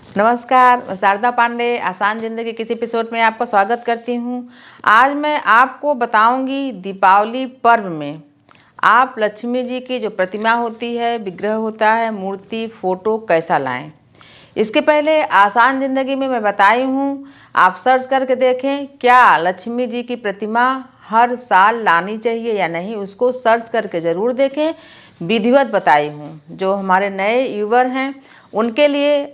नमस्कार, मैं शारदा पांडे आसान ज़िंदगी किसी एपिसोड में आपका स्वागत करती हूँ। आज मैं आपको बताऊंगी दीपावली पर्व में आप लक्ष्मी जी की जो प्रतिमा होती है, विग्रह होता है, मूर्ति, फोटो कैसा लाएं। इसके पहले आसान ज़िंदगी में मैं बताई हूँ, आप सर्च करके देखें क्या लक्ष्मी जी की प्रतिमा हर साल लानी चाहिए या नहीं, उसको सर्च करके ज़रूर देखें। विधिवत बताई हूँ। जो हमारे नए यूवर हैं उनके लिए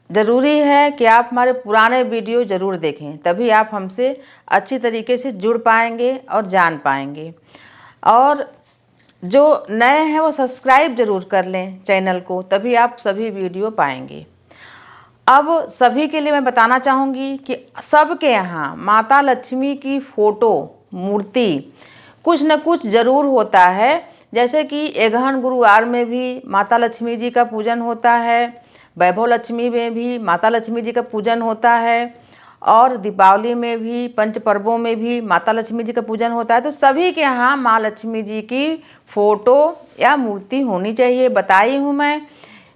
ज़रूरी है कि आप हमारे पुराने वीडियो ज़रूर देखें, तभी आप हमसे अच्छी तरीके से जुड़ पाएंगे और जान पाएंगे। और जो नए हैं वो सब्सक्राइब ज़रूर कर लें चैनल को, तभी आप सभी वीडियो पाएंगे। अब सभी के लिए मैं बताना चाहूँगी कि सबके यहाँ माता लक्ष्मी की फ़ोटो, मूर्ति कुछ न कुछ ज़रूर होता है। जैसे कि एगहन गुरुवार में भी माता लक्ष्मी जी का पूजन होता है, वैभव लक्ष्मी में भी माता लक्ष्मी जी का पूजन होता है, और दीपावली में भी, पंच पर्वों में भी माता लक्ष्मी जी का पूजन होता है। तो सभी के यहाँ माँ लक्ष्मी जी की फ़ोटो या मूर्ति होनी चाहिए। बताई हूँ मैं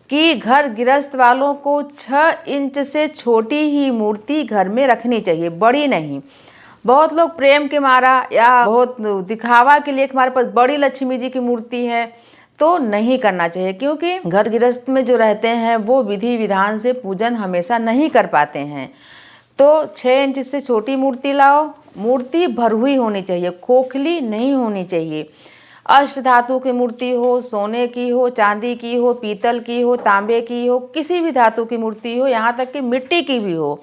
कि घर गृहस्थ वालों को 6 इंच से छोटी ही मूर्ति घर में रखनी चाहिए, बड़ी नहीं। बहुत लोग प्रेम के मारा या बहुत दिखावा के लिए हमारे पास बड़ी लक्ष्मी जी की मूर्ति है, तो नहीं करना चाहिए, क्योंकि घर गृहस्थ में जो रहते हैं वो विधि विधान से पूजन हमेशा नहीं कर पाते हैं। तो 6 इंच से छोटी मूर्ति लाओ। मूर्ति भरुई होनी चाहिए, खोखली नहीं होनी चाहिए। अष्ट धातु की मूर्ति हो, सोने की हो, चांदी की हो, पीतल की हो, तांबे की हो, किसी भी धातु की मूर्ति हो, यहाँ तक कि मिट्टी की भी हो।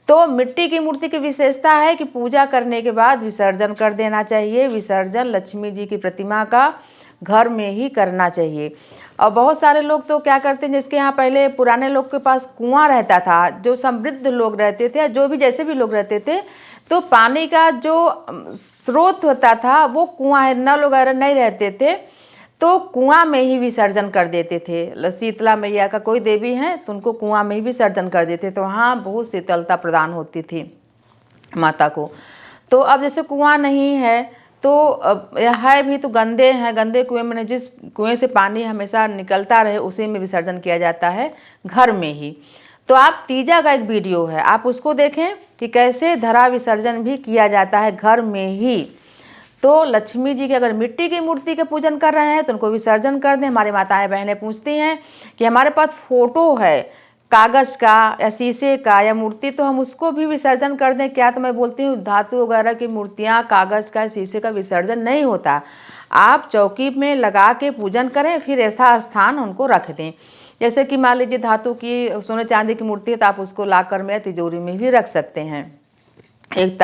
तो मिट्टी की मूर्ति की विशेषता है कि पूजा करने के बाद विसर्जन कर देना चाहिए। विसर्जन लक्ष्मी जी की प्रतिमा का घर में ही करना चाहिए। और बहुत सारे लोग तो क्या करते हैं, जिसके यहाँ पहले पुराने लोग के पास कुआं रहता था, जो समृद्ध लोग रहते थे, जो भी जैसे भी लोग रहते थे, तो पानी का जो स्रोत होता था वो कुआं है, नल वगैरह नहीं रहते थे, तो कुआं में ही विसर्जन कर देते थे। शीतला मैया का कोई देवी है तो उनको कुआं में ही विसर्जन कर देते, तो वहाँ बहुत शीतलता प्रदान होती थी माता को। तो अब जैसे कुआं नहीं है तो है भी तो गंदे हैं, गंदे कुएं में, जिस कुएं से पानी हमेशा निकलता रहे उसी में विसर्जन किया जाता है, घर में ही। तो आप तीजा का एक वीडियो है, आप उसको देखें कि कैसे धरा विसर्जन भी किया जाता है घर में ही। तो लक्ष्मी जी की अगर मिट्टी की मूर्ति का पूजन कर रहे हैं तो उनको विसर्जन कर दें। हमारी माताएं बहनें पूछती हैं कि हमारे पास फोटो है कागज़ का या शीशे का या मूर्ति, तो हम उसको भी विसर्जन कर दें क्या? तो मैं बोलती हूँ धातु वगैरह की मूर्तियाँ, कागज़ का, शीशे का विसर्जन नहीं होता। आप चौकी में लगा के पूजन करें, फिर ऐसा स्थान उनको रख दें। जैसे कि मान लीजिए धातु की, सोने चांदी की मूर्ति है तो आप उसको ला कर में तिजोरी में भी रख सकते हैं। एक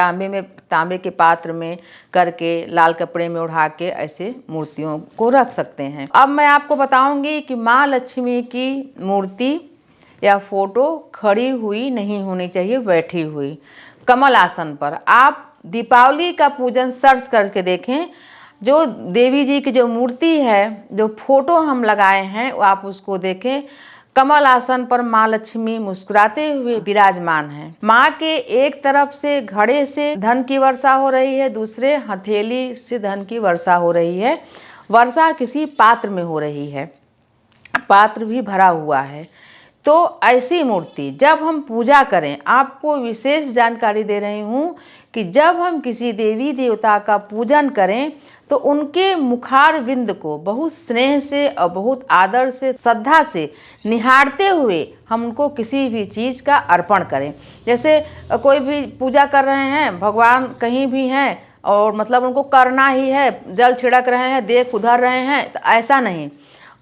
तांबे के पात्र में करके लाल कपड़े में ओढ़ा के ऐसे मूर्तियों को रख सकते हैं। अब मैं आपको बताऊंगी कि माँ लक्ष्मी की मूर्ति या फोटो खड़ी हुई नहीं होनी चाहिए, बैठी हुई कमल आसन पर। आप दीपावली का पूजन सर्च करके देखें, जो देवी जी की जो मूर्ति है, जो फोटो हम लगाए हैं, आप उसको देखें। कमल आसन पर माँ लक्ष्मी मुस्कुराते हुए विराजमान हैं। माँ के एक तरफ से घड़े से धन की वर्षा हो रही है, दूसरे हथेली से धन की वर्षा हो रही है। वर्षा किसी पात्र में हो रही है, पात्र भी भरा हुआ है। तो ऐसी मूर्ति जब हम पूजा करें, आपको विशेष जानकारी दे रही हूँ कि जब हम किसी देवी देवता का पूजन करें तो उनके मुखार बिंद को बहुत स्नेह से और बहुत आदर से, श्रद्धा से निहारते हुए हम उनको किसी भी चीज़ का अर्पण करें। जैसे कोई भी पूजा कर रहे हैं, भगवान कहीं भी हैं और मतलब उनको करना ही है, जल छिड़क रहे हैं, देख उधर रहे हैं, तो ऐसा नहीं।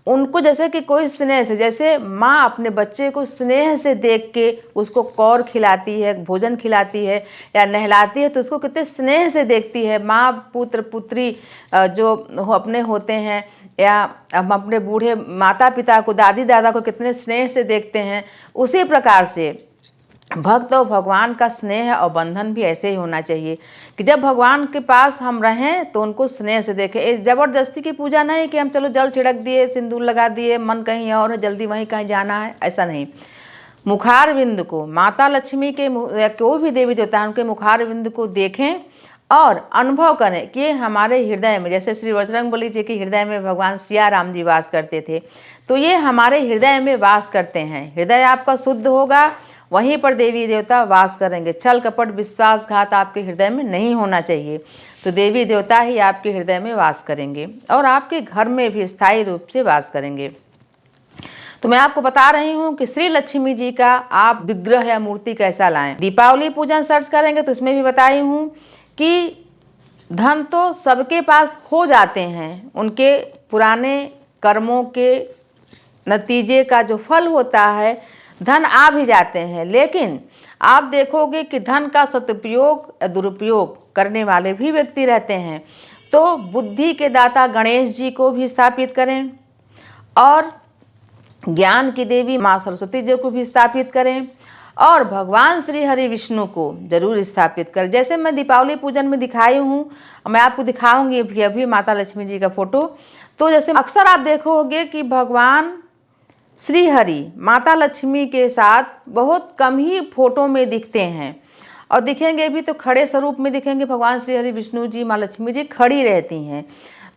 उनको जैसे कि कोई स्नेह से, जैसे माँ अपने बच्चे को स्नेह से देख के उसको कौर खिलाती है, भोजन खिलाती है या नहलाती है, तो उसको कितने स्नेह से देखती है। माँ पुत्र पुत्री जो अपने होते हैं, या हम अपने बूढ़े माता पिता को, दादी दादा को कितने स्नेह से देखते हैं, उसी प्रकार से भक्त और भगवान का स्नेह और बंधन भी ऐसे ही होना चाहिए कि जब भगवान के पास हम रहें तो उनको स्नेह से देखें। ज़बरदस्ती की पूजा नहीं कि हम चलो जल छिड़क दिए, सिंदूर लगा दिए, मन कहीं और है, जल्दी वहीं कहीं जाना है, ऐसा नहीं। मुखार बिंद को, माता लक्ष्मी के या कोई भी देवी देवता उनके मुखार बिंद को देखें और अनुभव करें कि हमारे हृदय में, जैसे श्री बजरंगबली जी के हृदय में भगवान सिया राम जी वास करते थे, तो ये हमारे हृदय में वास करते हैं। हृदय आपका शुद्ध होगा, वहीं पर देवी देवता वास करेंगे। छल कपट विश्वासघात आपके हृदय में नहीं होना चाहिए, तो देवी देवता ही आपके हृदय में वास करेंगे और आपके घर में भी स्थायी रूप से वास करेंगे। तो मैं आपको बता रही हूँ कि श्री लक्ष्मी जी का आप विग्रह या मूर्ति कैसा लाएं। दीपावली पूजन सर्च करेंगे तो उसमें भी बताई हूँ कि धन तो सबके पास हो जाते हैं, उनके पुराने कर्मों के नतीजे का जो फल होता है धन आ भी जाते हैं, लेकिन आप देखोगे कि धन का सदुपयोग या दुरुपयोग करने वाले भी व्यक्ति रहते हैं। तो बुद्धि के दाता गणेश जी को भी स्थापित करें और ज्ञान की देवी माँ सरस्वती जी को भी स्थापित करें और भगवान श्री हरि विष्णु को जरूर स्थापित करें। जैसे मैं दीपावली पूजन में दिखाई हूँ, मैं आपको दिखाऊंगी अभी माता लक्ष्मी जी का फोटो। तो जैसे अक्सर आप देखोगे कि भगवान श्री हरि माता लक्ष्मी के साथ बहुत कम ही फोटो में दिखते हैं, और दिखेंगे भी तो खड़े स्वरूप में दिखेंगे। भगवान श्री हरि विष्णु जी माँ लक्ष्मी जी खड़ी रहती हैं।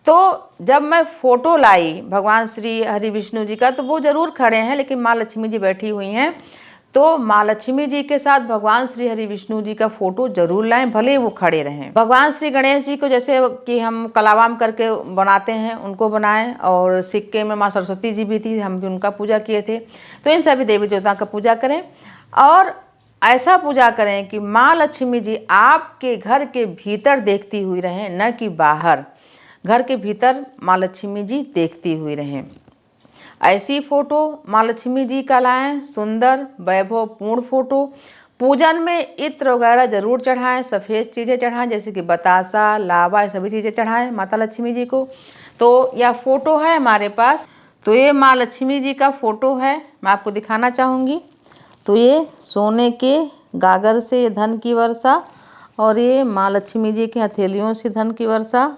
तो जब मैं फोटो लाई भगवान श्री हरि विष्णु जी का, तो वो जरूर खड़े हैं, लेकिन माँ लक्ष्मी जी बैठी हुई हैं। तो माँ लक्ष्मी जी के साथ भगवान श्री हरि विष्णु जी का फोटो जरूर लाएं, भले वो खड़े रहें। भगवान श्री गणेश जी को जैसे कि हम कलावाम करके बनाते हैं, उनको बनाएं। और सिक्के में माँ सरस्वती जी भी थी, हम भी उनका पूजा किए थे। तो इन सभी देवी देवताओं का पूजा करें और ऐसा पूजा करें कि माँ लक्ष्मी जी आपके घर के भीतर देखती हुई रहें, न कि बाहर। घर के भीतर माँ लक्ष्मी जी देखती हुई रहें। ऐसी फोटो माँ लक्ष्मी जी का लाएं, सुंदर वैभवपूर्ण फोटो। पूजन में इत्र वगैरह जरूर चढ़ाएं, सफ़ेद चीज़ें चढ़ाएं, जैसे कि बतासा, लावा, ये सभी चीज़ें चढ़ाएं माता लक्ष्मी जी को। तो यह फोटो है हमारे पास। तो ये माँ लक्ष्मी जी का फोटो है, मैं आपको दिखाना चाहूँगी। तो ये सोने के गागर से धन की वर्षा, और ये माँ लक्ष्मी जी की हथेलियों से धन की वर्षा।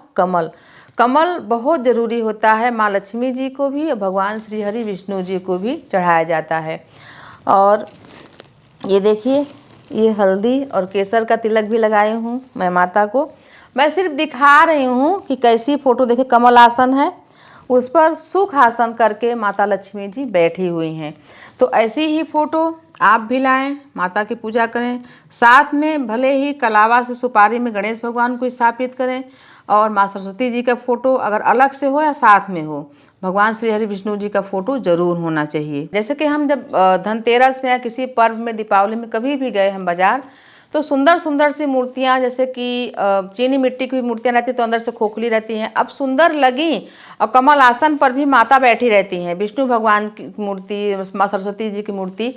कमल बहुत ज़रूरी होता है, माँ लक्ष्मी जी को भी, भगवान श्री हरि विष्णु जी को भी चढ़ाया जाता है। और ये देखिए, ये हल्दी और केसर का तिलक भी लगाई हूँ मैं माता को। मैं सिर्फ दिखा रही हूँ कि कैसी फ़ोटो। देखिए, कमल आसन है, उस पर सुख आसन करके माता लक्ष्मी जी बैठी हुई हैं। तो ऐसी ही फ़ोटो आप भी लाएं, माता की पूजा करें। साथ में भले ही कलावा से सुपारी में गणेश भगवान को स्थापित करें, और माँ सरस्वती जी का फोटो अगर अलग से हो या साथ में हो, भगवान श्री हरि विष्णु जी का फोटो जरूर होना चाहिए। जैसे कि हम जब धनतेरस में या किसी पर्व में, दीपावली में कभी भी गए हम बाजार, तो सुंदर सुंदर सी मूर्तियाँ, जैसे कि चीनी मिट्टी की भी मूर्तियाँ रहती, तो अंदर से खोखली रहती हैं, अब सुंदर लगी। और कमल आसन पर भी माता बैठी रहती हैं, विष्णु भगवान की मूर्ति, माँ सरस्वती जी की मूर्ति,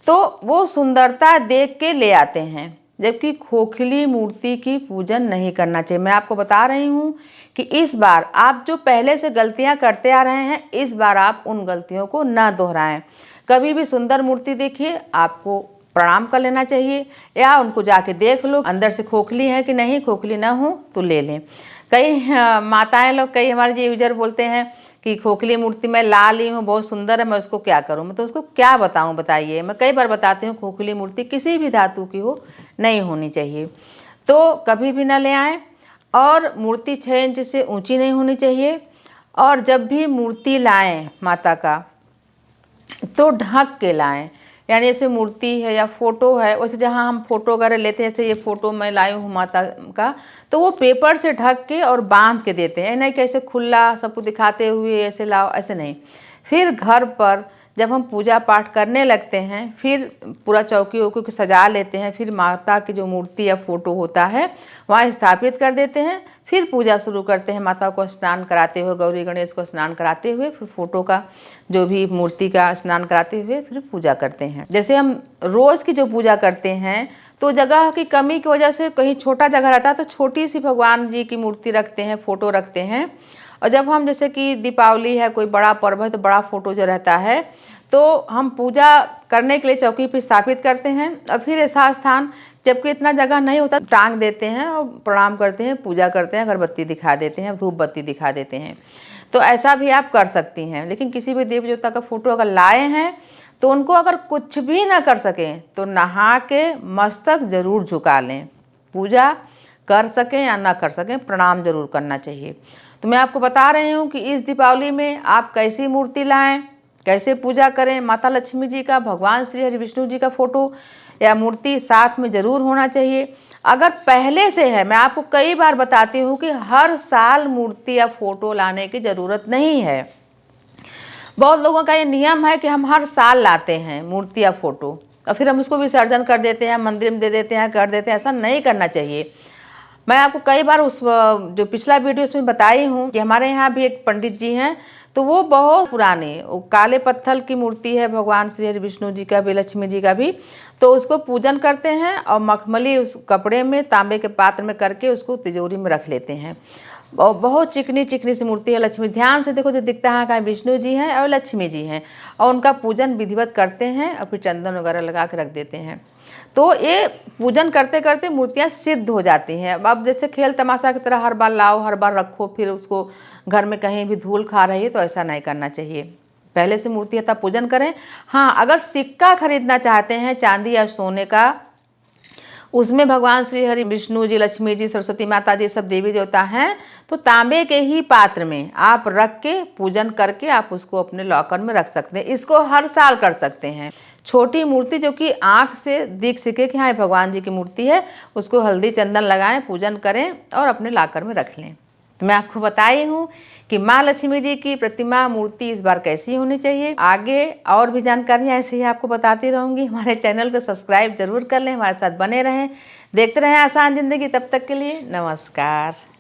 तो वो सुंदरता देख के ले आते हैं। जबकि खोखली मूर्ति की पूजन नहीं करना चाहिए। मैं आपको बता रही हूँ कि इस बार आप जो पहले से गलतियाँ करते आ रहे हैं, इस बार आप उन गलतियों को न दोहराएं। कभी भी सुंदर मूर्ति देखिए, आपको प्रणाम कर लेना चाहिए, या उनको जाके देख लो अंदर से खोखली है कि नहीं। खोखली ना हो तो ले लें। कई माताएं लोग, कई हमारे जो यूजर बोलते हैं कि खोखली मूर्ति मैं ला ली हूँ, बहुत सुंदर है, मैं उसको क्या करूँ। मैं तो उसको क्या बताऊँ, बताइए। मैं कई बार बताती हूँ, खोखली मूर्ति किसी भी धातु की हो, नहीं होनी चाहिए, तो कभी भी ना ले आएँ। और मूर्ति 6 इंच से ऊंची नहीं होनी चाहिए। और जब भी मूर्ति लाएं माता का, तो ढक के लाएं। यानी जैसे मूर्ति है या फोटो है, वैसे जहाँ हम फोटो वगैरह लेते हैं, जैसे ये फोटो मैं लाई हूँ माता का, तो वो पेपर से ढक के और बांध के देते हैं। नहीं कैसे खुला सबको दिखाते हुए ऐसे लाओ, ऐसे नहीं। फिर घर पर जब हम पूजा पाठ करने लगते हैं, फिर पूरा चौकी वौकी को सजा लेते हैं, फिर माता की जो मूर्ति या फोटो होता है वहाँ स्थापित कर देते हैं। फिर पूजा शुरू करते हैं, माता को स्नान कराते हुए, गौरी गणेश को स्नान कराते हुए, फिर फोटो का जो भी मूर्ति का स्नान कराते हुए फिर पूजा करते हैं। जैसे हम रोज़ की जो पूजा करते हैं, तो जगह की कमी की वजह से कहीं छोटा जगह रहता है, तो छोटी सी भगवान जी की मूर्ति रखते हैं, फोटो रखते हैं। और जब हम, जैसे कि दीपावली है, कोई बड़ा पर्व है, तो बड़ा फोटो जो रहता है, तो हम पूजा करने के लिए चौकी पर स्थापित करते हैं। और फिर ऐसा स्थान, जबकि इतना जगह नहीं होता, टांग देते हैं और प्रणाम करते हैं, पूजा करते हैं, अगरबत्ती दिखा देते हैं, धूप बत्ती दिखा देते हैं। तो ऐसा भी आप कर सकती हैं। लेकिन किसी भी देवी देवता का फोटो अगर लाए हैं, तो उनको अगर कुछ भी ना कर सकें, तो नहा के मस्तक जरूर झुका लें। पूजा कर सकें या ना कर सकें, प्रणाम जरूर करना चाहिए। तो मैं आपको बता रही हूँ कि इस दीपावली में आप कैसी मूर्ति लाएं, कैसे पूजा करें। माता लक्ष्मी जी का, भगवान श्री हरि विष्णु जी का फोटो या मूर्ति साथ में जरूर होना चाहिए। अगर पहले से है, मैं आपको कई बार बताती हूँ कि हर साल मूर्ति या फोटो लाने की ज़रूरत नहीं है। बहुत लोगों का ये नियम है कि हम हर साल लाते हैं मूर्ति या फोटो और फिर हम उसको विसर्जन कर देते हैं, मंदिर में दे देते हैं, कर देते हैं। ऐसा नहीं करना चाहिए। मैं आपको कई बार उस जो पिछला वीडियो उसमें बताई हूँ कि हमारे यहाँ भी एक पंडित जी हैं, तो वो बहुत पुराने, वो काले पत्थर की मूर्ति है भगवान श्री हरि विष्णु जी का भी, लक्ष्मी जी का भी। तो उसको पूजन करते हैं और मखमली उस कपड़े में, तांबे के पात्र में करके उसको तिजोरी में रख लेते हैं। और बहुत चिकनी चिकनी सी मूर्ति है लक्ष्मी। ध्यान से देखो तो दिखता है कि विष्णु जी हैं और लक्ष्मी जी हैं, और उनका पूजन विधिवत करते हैं और फिर चंदन वगैरह लगा के रख देते हैं। तो ये पूजन करते करते मूर्तियाँ सिद्ध हो जाती हैं। अब जैसे खेल तमाशा की तरह हर बार लाओ, हर बार रखो, फिर उसको घर में कहीं भी धूल खा रही है, तो ऐसा नहीं करना चाहिए। पहले से मूर्ति है तब पूजन करें। हाँ, अगर सिक्का खरीदना चाहते हैं चांदी या सोने का, उसमें भगवान श्री हरि विष्णु जी, लक्ष्मी जी, सरस्वती माता जी सब देवी देवता हैं, तो तांबे के ही पात्र में आप रख के पूजन करके आप उसको अपने लॉकर में रख सकते हैं। इसको हर साल कर सकते हैं। छोटी मूर्ति जो कि आँख से दिख सके कि हाँ भगवान जी की मूर्ति है, उसको हल्दी चंदन लगाएं, पूजन करें और अपने लॉकर में रख लें। तो मैं आपको बताई हूँ कि माँ लक्ष्मी जी की प्रतिमा, मूर्ति इस बार कैसी होनी चाहिए। आगे और भी जानकारियाँ ऐसे ही आपको बताती रहूँगी। हमारे चैनल को सब्सक्राइब जरूर कर लें, हमारे साथ बने रहें, देखते रहें आसान ज़िंदगी। तब तक के लिए नमस्कार।